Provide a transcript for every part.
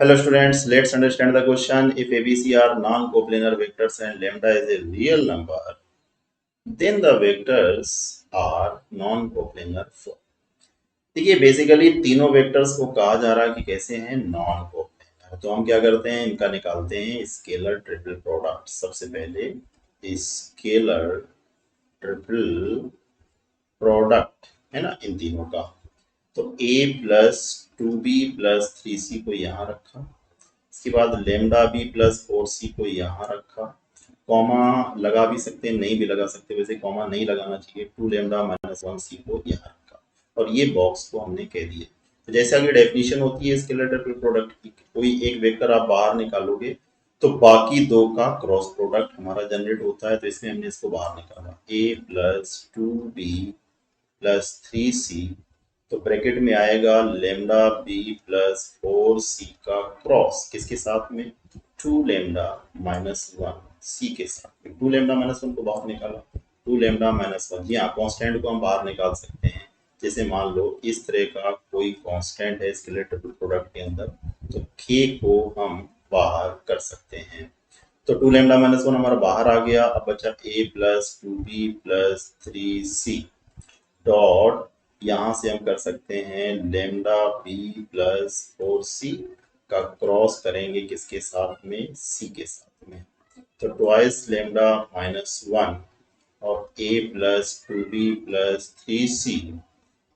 Hello students, let's understand the question. If ABC are non-coplanar vectors and lambda is a real number, then the vectors are non-coplanar for. देखिए basically तीनों vectors को कहा जा रहा है कि कैसे हैं नॉन कोप्लेनर। तो हम क्या करते हैं, इनका निकालते हैं स्केलर ट्रिपल प्रोडक्ट। सबसे पहले स्केलर ट्रिपल प्रोडक्ट है ना इन तीनों का। तो a plus 2b plus 3c को यहाँ रखा, इसके बाद लेमडा बी प्लस 4c को यहाँ रखा। कॉमा लगा भी सकते हैं, नहीं भी लगा सकते, वैसे कॉमा नहीं लगाना चाहिए। 2 लेमडा माइनस 1c को यहाँ रखा और ये बॉक्स को हमने कह दिया। तो जैसे अगर डेफिनेशन होती है स्केलर ट्रिपल प्रोडक्ट की, कोई एक वेक्टर आप बाहर निकालोगे तो बाकी दो का क्रॉस प्रोडक्ट हमारा जनरेट होता है। तो इसमें हमने इसको बाहर निकाला, a plus 2b plus 3c, तो ब्रैकेट में आएगा लेमडा बी प्लस 4c का क्रॉस किसके साथ में, 2 लेमडा माइनस 1 सी के साथ में। 2 लेमडा माइनस 1 को बाहर निकाला, 2 लेमडा माइनस 1। जी हाँ, कॉन्स्टेंट को हम बाहर निकाल सकते हैं। जैसे मान लो इस तरह का कोई कांस्टेंट है स्केलर ट्रिपल प्रोडक्ट के अंदर, तो k को हम बाहर कर सकते हैं। तो 2 लेमडा माइनस 1 हमारा बाहर आ गया। अब बचा a plus 2b plus 3c dot, यहाँ से हम कर सकते हैं लेमडा बी प्लस 4c का क्रॉस करेंगे किसके साथ में, c के साथ में। तो ट्वाइस लेमडा माइनस 1 और a plus 2b plus 3c,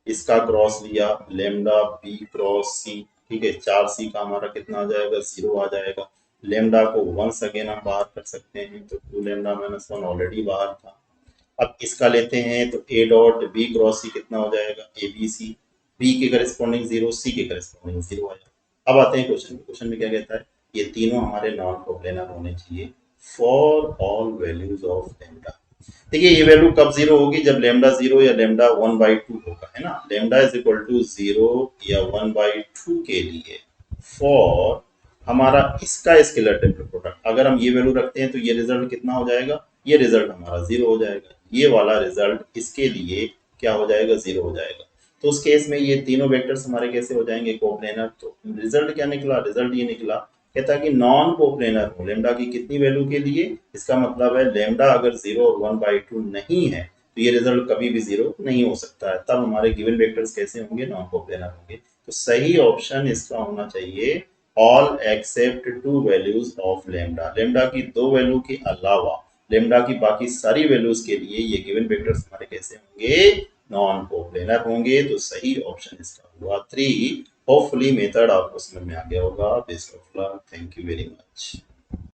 इसका क्रॉस लिया लेमडा बी क्रॉस सी। ठीक है, 4c का हमारा कितना आ जाएगा, 0 आ जाएगा। लेमडा को वंस अगेन हम बाहर कर सकते हैं, तो 2 लेमडा माइनस 1 ऑलरेडी बाहर था। अब इसका लेते हैं तो a डॉट बी क्रॉस सी कितना हो जाएगा, ए बी सी। बी के करस्पॉन्डिंग 0, सी के करस्पॉन्डिंग 0 आया। अब आते हैं क्वेश्चन में। क्वेश्चन में क्या कहता है, ये तीनों हमारे नॉन कोप्लेनर होने चाहिए for all values of lambda. देखिए ये वैल्यू कब 0 होगी, जब लेमडा 0 या लेमडा 1/2 होगा, है ना। लेमडा इज इक्वल टू 0 या 1/2 के लिए फॉर हमारा इसका स्केलर ट्रिपल प्रोडक्ट अगर हम ये वैल्यू रखते हैं तो ये रिजल्ट कितना हो जाएगा, ये रिजल्ट हमारा 0 हो जाएगा। ये वाला रिजल्ट इसके लिए क्या हो जाएगा, 0 हो जाएगा। तो उस केस में ये तीनों वेक्टर्स हमारे कैसे हो जाएंगे, कोप्लेनर। तो रिजल्ट क्या निकला, रिजल्ट ये निकला, कहता है कि नॉन कोप्लेनर हो लेमडा की कितनी वैल्यू के लिए। इसका मतलब है लेमडा अगर 0 और 1/2 नहीं है तो ये रिजल्ट कभी भी 0 नहीं हो सकता है। तब हमारे गिवन वेक्टर्स कैसे होंगे, नॉन कोप्लेनर होंगे। तो सही ऑप्शन इसका होना चाहिए all except 2 values of lambda. Lambda की 2 वैल्यू के अलावा लेमडा की बाकी सारी वैल्यूज के लिए ये गिवन वेक्टर्स हमारे कैसे होंगे, नॉन कोप्लेनर होंगे। तो सही ऑप्शन इसका हुआ 3। होपफुली मेथड आपको समझ में आ गया होगा। Best of luck, thank you very much.